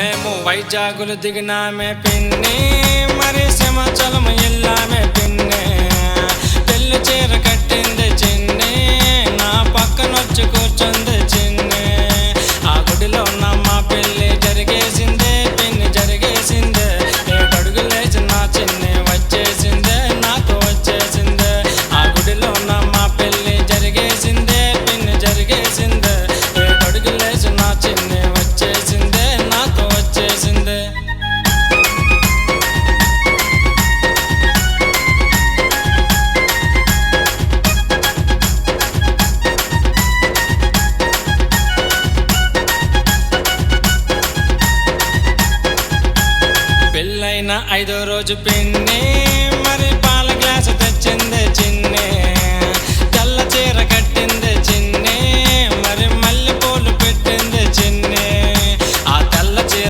మేము వైజాగులు దిగినామే పిన్ని, మరి సింహాచలం ఎల్లామే పిన్ని. పెళ్లి చీర కట్టింది చిన్ని, నా పక్కనొచ్చి కూర్చుంది చిన్ని. ఆ గుడిలో నమ్మ పెళ్లి జరిగేసిందే పిన్ని, జరిగేసిందే. 7 అడుగులేసి నా చిన్ని వచ్చేసిందే, నాతో వచ్చేసిందే. ఆ గుడిలో నమ్మ పెళ్లి జరిగేసిందే పిన్ని, జరిగేసిందే. 7 అడుగులేసి నా చిన్ని వచ్చేసిందే, నాతో వచ్చేసిందే. పెళ్ళైన 5వ రోజు పిన్ని, మరి పాల గ్లాసు తెచ్చిందే చిన్ని.